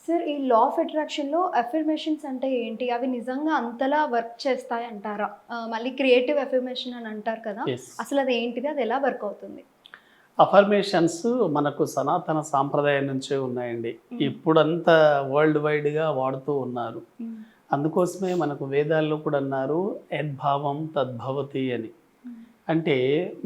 Sir ఈ law of అట్రాక్షన్‌లో affirmations అంటే ఏంటి? అవి నిజంగా అంతలా వర్క్ చేస్తాయంటారా? మళ్ళీ క్రియేటివ్ అఫర్మేషన్ అని అంటారు కదా! ఎస్. అసలది ఏంటిది? అది ఎలా వర్క్ అవుతుంది? అఫర్మేషన్స్ మనకు సనాతన సాంప్రదాయం నుంచే ఉన్నాయండి. హ్మ్. ఇప్పుడంతా వరల్డ్ వైడ్‌గా వాడుతూ ఉన్నారు. హ్మ్. అందుకోసమే మనకు వేదాల్లో కూడా అన్నారు యద్భావం తద్భవతి అని. హ్మ్. అంటే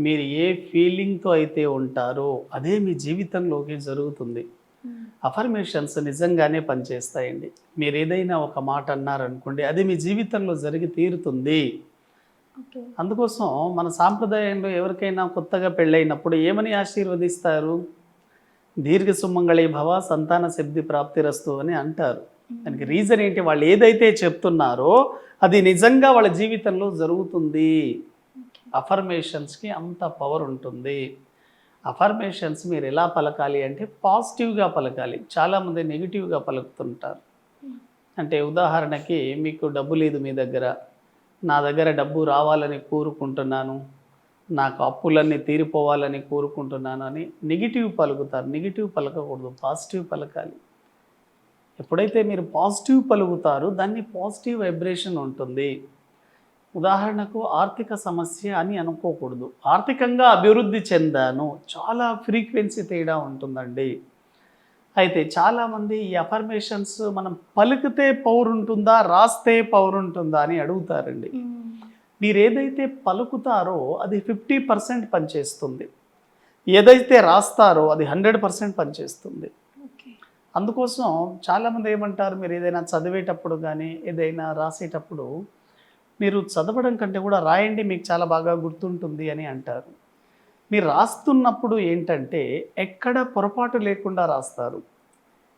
మీరు ఏ ఫీలింగ్‌తో అయితే ఉంటారో అదే మీ జీవితంలోకి జరుగుతుంది. హ్మ్. అఫర్మేషన్స్ నిజంగానే పనిచేస్తాయండి. మీరేదైనా ఒక మాట అన్నారనుకోండి అది మీ జీవితంలో జరిగి తీరుతుంది. ఓకే. అందుకోసం మన సాంప్రదాయంలో ఎవరికైనా కొత్తగా పెళ్ళైనప్పుడు ఏమని ఆశీర్వదిస్తారు? దీర్ఘ సుమంగళి భవ సంతాన సిద్ధి ప్రాప్తిరస్తు అని అంటారు. దానికి హ్మ్. రీజన్ ఏంటి? వాళ్ళు ఏదైతే చెప్తున్నారో అది నిజంగా వాళ్ళ జీవితంలో జరుగుతుంది. ఓకే. అఫర్మేషన్స్‌కి అంత పవర్ ఉంటుంది. అఫర్మేషన్స్ మీరు ఎలా పలకాలి అంటే పాజిటివ్‌గా పలకాలి. చాలామంది నెగెటివ్‌గా పలుకుతుంటారు. హ్మ్. అంటే ఉదాహరణకి మీకు డబ్బు లేదు మీ దగ్గర. నా దగ్గర డబ్బు రావాలని కోరుకుంటున్నాను. నాకు అప్పులన్నీ తీరిపోవాలని కోరుకుంటున్నాను అని నెగెటివ్ పలుకుతారు. నెగెటివ్ పలకకూడదు. పాజిటివ్ పలకాలి. ఎప్పుడైతే మీరు పాజిటివ్ పలుకుతారో దాన్ని పాజిటివ్ వైబ్రేషన్ ఉంటుంది. ఉదాహరణకు ఆర్థిక సమస్య అని అనుకోకూడదు. ఆర్థికంగా అభివృద్ధి చెందాను. చాలా ఫ్రీక్వెన్సీ తేడా ఉంటుందండి. అయితే చాలామంది ఈ అఫర్మేషన్స్ మనం పలికితే పవర్ ఉంటుందా? రాస్తే పవర్ ఉంటుందా? అని అడుగుతారండి. హ్మ్. మీరేదైతే పలుకుతారో అది 50% పనిచేస్తుంది. ఏదైతే రాస్తారో అది 100% పనిచేస్తుంది. ఓకే. అందుకోసం చాలామంది ఏమంటారు, మీరు ఏదైనా చదివేటప్పుడు కానీ ఏదైనా రాసేటప్పుడు మీరు చదవడం కంటే కూడా రాయండి మీకు చాలా బాగా గుర్తుంటుంది అని అంటారు. మీరు రాస్తున్నప్పుడు ఏంటంటే ఎక్కడ పొరపాటు లేకుండా రాస్తారు.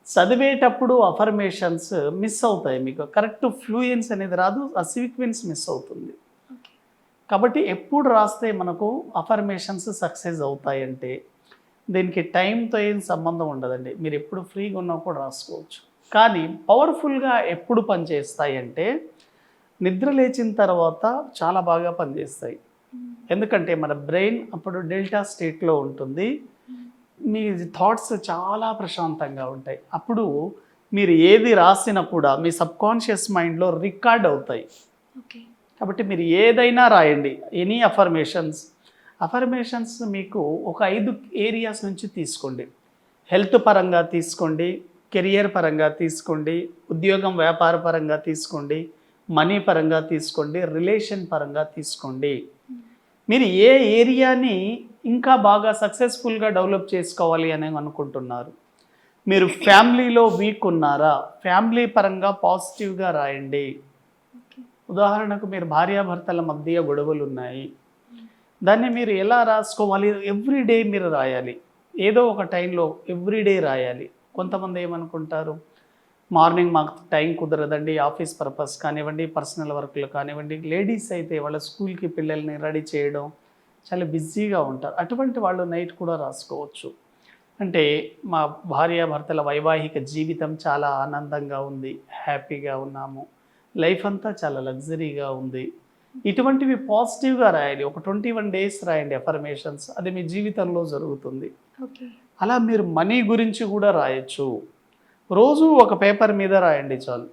చదివేటప్పుడు అఫర్మేషన్స్ మిస్ అవుతాయి. మీకు కరెక్ట్ ఫ్లూయెన్స్ అనేది రాదు. ఆ సీక్వెన్స్ మిస్ అవుతుంది. ఓకే. కాబట్టి ఎప్పుడు రాస్తే మనకు అఫర్మేషన్స్ సక్సెస్ అవుతాయంటే దీనికి టైంతో ఏం సంబంధం ఉండదండి. మీరు ఎప్పుడు ఫ్రీగా ఉన్నా కూడా రాసుకోవచ్చు. కానీ పవర్ఫుల్గా ఎప్పుడు పనిచేస్తాయంటే నిద్ర లేచిన తర్వాత చాలా బాగా పనిచేస్తాయి. హ్మ్. ఎందుకంటే మన బ్రెయిన్ అప్పుడు డెల్టా స్టేట్లో ఉంటుంది. హ్మ్. మీ థాట్స్ చాలా ప్రశాంతంగా ఉంటాయి. అప్పుడు మీరు ఏది రాసినా కూడా మీ సబ్కాన్షియస్ మైండ్లో రికార్డ్ అవుతాయి. ఓకే. కాబట్టి మీరు ఏదైనా రాయండి. Any affirmations. అఫర్మేషన్స్ మీకు ఒక 5 ఏరియాస్ నుంచి తీసుకోండి. హెల్త్ పరంగా తీసుకోండి, కెరియర్ పరంగా తీసుకోండి, ఉద్యోగం వ్యాపార పరంగా తీసుకోండి, మనీ పరంగా తీసుకోండి, రిలేషన్ పరంగా తీసుకోండి. హ్మ్. మీరు ఏ ఏరియాని ఇంకా బాగా సక్సెస్ఫుల్గా డెవలప్ చేసుకోవాలి అని అనుకుంటున్నారు? మీరు ఫ్యామిలీలో వీక్ ఉన్నారా? ఫ్యామిలీ పరంగా పాజిటివ్‌గా రాయండి. ఓకే. ఉదాహరణకు మీరు భార్యాభర్తల మధ్య గొడవలున్నాయి. హ్మ్. దాన్ని మీరు ఎలా రాసుకోవాలి? ఎవ్రీడే మీరు రాయాలి. ఏదో ఒక టైంలో ఎవ్రీడే రాయాలి. కొంతమంది ఏమనుకుంటారు, మార్నింగ్ మాకు టైం కుదరదండి. ఆఫీస్ పర్పస్ కానివ్వండి, పర్సనల్ వర్క్‌లు కానివ్వండి, లేడీస్ అయితే వాళ్ళ స్కూల్‌కి పిల్లల్ని రెడీ చేయడం చాలా బిజీగా ఉంటారు. అటువంటి వాళ్ళు నైట్ కూడా రాసుకోవచ్చు. అంటే మా భార్యాభర్తల వైవాహిక జీవితం చాలా ఆనందంగా ఉంది. హ్యాపీగా ఉన్నాము. లైఫ్ అంతా చాలా లగ్జరీగా ఉంది. ఇటువంటివి పాజిటివ్‌గా రాయాలి. ఒక 21 డేస్ రాయండి అఫర్మేషన్స్. అది మీ జీవితంలో జరుగుతుంది. ఓకే. అలా మీరు మనీ గురించి కూడా రాయొచ్చు. రోజు ఒక పేపర్ మీద రాయండి చాలు.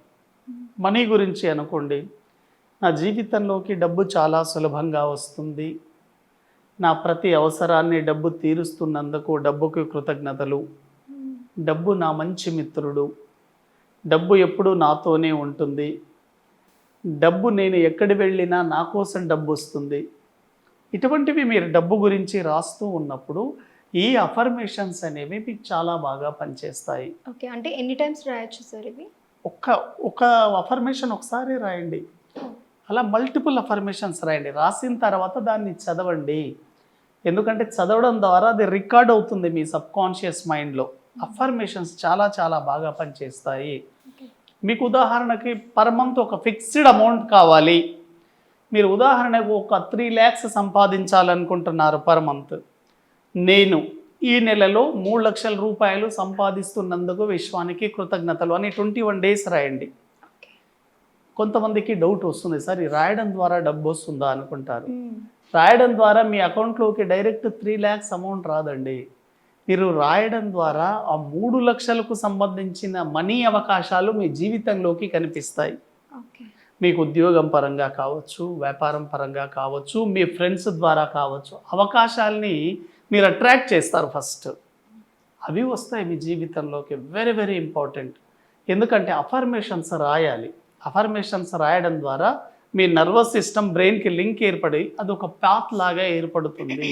హ్మ్. మనీ గురించి అనుకోండి. నా జీవితంలోకి డబ్బు చాలా సులభంగా వస్తుంది. నా ప్రతి అవసరాన్ని డబ్బు తీరుస్తున్నందుకు డబ్బుకి కృతజ్ఞతలు. హ్మ్. డబ్బు నా మంచి మిత్రుడు. డబ్బు ఎప్పుడూ నాతోనే ఉంటుంది. డబ్బు నేను ఎక్కడి వెళ్ళినా నా కోసం డబ్బొస్తుంది. ఇటువంటివి మీరు డబ్బు గురించి రాస్తూ ఉన్నప్పుడు ఈ అఫర్మేషన్స్ అనేవి మీకు చాలా బాగా పనిచేస్తాయి. ఓకే. అంటే ఎన్ని టైమ్స్ రాయొచ్చు సార్ ఇవి? ఒక్క ఒక అఫర్మేషన్ ఒకసారి రాయండి. ఓహ్! అలా మల్టిపుల్ అఫర్మేషన్స్ రాయండి. రాసిన తర్వాత దాన్ని చదవండి. ఎందుకంటే చదవడం ద్వారా అది రికార్డ్ అవుతుంది మీ సబ్‌కాన్షియస్ మైండ్‌లో. హ్మ్. అఫర్మేషన్స్ చాలా చాలా బాగా పనిచేస్తాయి. ఓకే. మీకు ఉదాహరణకి పర్ మంత్ ఒక ఫిక్స్డ్ అమౌంట్ కావాలి. మీరు ఉదాహరణకు ఒక 3,00,000 సంపాదించాలనుకుంటున్నారు పర్ మంత్. నేను ఈ నెలలో 3,00,000 రూపాయలు సంపాదిస్తున్నందుకు విశ్వానికి కృతజ్ఞతలు అని 21 డేస్ రాయండి. ఓకే. కొంతమందికి డౌట్ వస్తుంది. సార్ ఈ రాయడం ద్వారా డబ్బొస్తుందా అనుకుంటారు. హ్మ్. రాయడం ద్వారా మీ అకౌంట్‌లోకి డైరెక్ట్ 3,00,000 అమౌంట్ రాదండి. మీరు రాయడం ద్వారా ఆ 3 లక్షలకు సంబంధించిన మనీ అవకాశాలు మీ జీవితంలోకి కనిపిస్తాయి. ఓకే. మీకు ఉద్యోగం పరంగా కావచ్చు, వ్యాపారం పరంగా కావచ్చు, మీ ఫ్రెండ్స్ ద్వారా కావచ్చు, అవకాశాలని మీరు అట్రాక్ట్ చేస్తారు ఫస్ట్. అవి వస్తాయి మీ జీవితంలోకి. Very very important. ఎందుకంటే అఫర్మేషన్స్ రాయాలి. అఫర్మేషన్స్ రాయడం ద్వారా మీ నర్వస్ సిస్టమ్ బ్రెయిన్కి లింక్ ఏర్పడి అదొక పాత్ లాగా ఏర్పడుతుంది.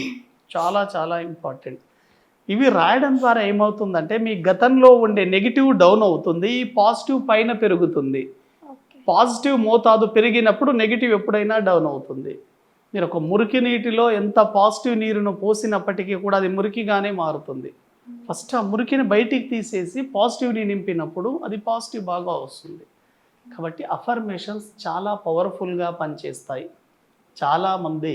చాలా చాలా ఇంపార్టెంట్. ఇవి రాయడం ద్వారా ఏమవుతుందంటే మీ గతంలో ఉండే నెగిటివ్ డౌన్ అవుతుంది, పాజిటివ్ పైన పెరుగుతుంది. ఓకే. పాజిటివ్ మోతాదు పెరిగినప్పుడు నెగిటివ్ ఎప్పుడైనా డౌన్ అవుతుంది. మీరు ఒక మురికి నీటిలో ఎంత పాజిటివ్ నీరును పోసినప్పటికీ కూడా అది మురికిగానే మారుతుంది. ఫస్ట్ ఆ మురికిని బయటికి తీసేసి పాజిటివ్ని నింపినప్పుడు అది పాజిటివ్ బాగా వస్తుంది. కాబట్టి అఫర్మేషన్స్ చాలా పవర్ఫుల్గా పనిచేస్తాయి. చాలామంది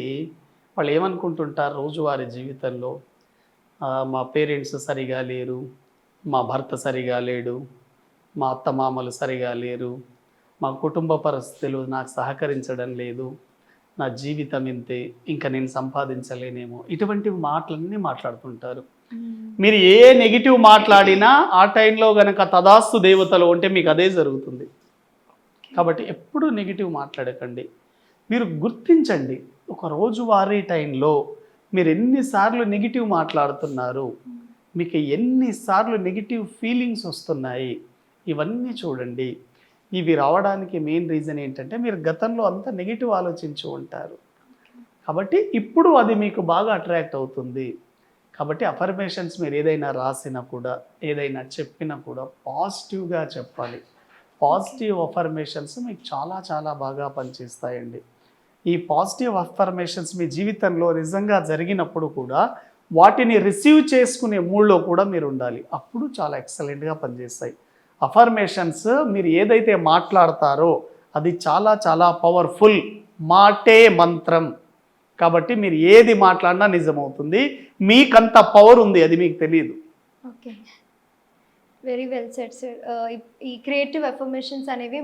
వాళ్ళు ఏమనుకుంటుంటారు రోజువారీ జీవితంలో, మా పేరెంట్స్ సరిగా లేరు, మా భర్త సరిగా లేడు, మా అత్తమామలు సరిగా లేరు, మా కుటుంబ పరిస్థితులు నాకు సహకరించడం లేదు, నా జీవితం ఇంతే, ఇంకా నేను సంపాదించలేనేమో, ఇటువంటి మాటలన్నీ మాట్లాడుతుంటారు. మీరు ఏ నెగిటివ్ మాట్లాడినా ఆ టైంలో గనక తదాస్తు దేవతలు ఉంటే మీకు అదే జరుగుతుంది. కాబట్టి ఎప్పుడూ నెగిటివ్ మాట్లాడకండి. మీరు గుర్తించండి, ఒక రోజువారీ టైంలో మీరు ఎన్నిసార్లు నెగిటివ్ మాట్లాడుతున్నారు, మీకు ఎన్నిసార్లు నెగిటివ్ ఫీలింగ్స్ వస్తున్నాయి, ఇవన్నీ చూడండి. ఇవి రావడానికి మెయిన్ రీజన్ ఏంటంటే మీరు గతంలో అంతా నెగిటివ్ ఆలోచించి ఉంటారు. కాబట్టి ఇప్పుడు అది మీకు బాగా అట్రాక్ట్ అవుతుంది. కాబట్టి అఫర్మేషన్స్ మీరు ఏదైనా రాసినా కూడా, ఏదైనా చెప్పినా కూడా పాజిటివ్గా చెప్పాలి. పాజిటివ్ అఫర్మేషన్స్ మీకు చాలా చాలా బాగా పనిచేస్తాయండి. ఈ పాజిటివ్ అఫర్మేషన్స్ మీ జీవితంలో నిజంగా జరిగినప్పుడు కూడా వాటిని రిసీవ్ చేసుకునే మూడ్లో కూడా మీరు ఉండాలి. అప్పుడు చాలా ఎక్సలెంట్గా పనిచేస్తాయి. అఫర్మేషన్స్ మీరు ఏదైతే మాట్లాడతారో అది చాలా చాలా పవర్ఫుల్. మాటే మంత్రం. కాబట్టి మీరు ఏది మాట్లాడినా నిజమవుతుంది. మీకంత పవర్ ఉంది, అది మీకు తెలియదు. Okay. Very well said sir. ఈ క్రియేటివ్ అఫర్మేషన్స్ అనేవి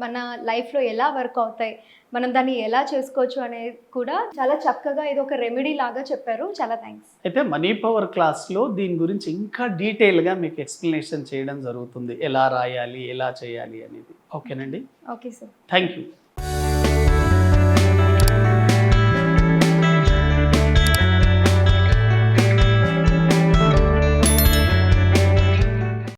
మన లైఫ్లో ఎలా వర్క్ అవుతాయి, మనం దాన్ని ఎలా చేసుకోవచ్చు అనేది కూడా చాలా చక్కగా ఇది ఒక రెమెడీ లాగా చెప్పారు. చాలా థ్యాంక్స్. అయితే మనీ పవర్ క్లాస్లో దీని గురించి ఇంకా డీటెయిల్గా మీకు ఎక్స్ప్లెనేషన్ చేయడం జరుగుతుంది, ఎలా రాయాలి, ఎలా చేయాలి అనేది. ఓకేనండి. Okay sir. Thank you.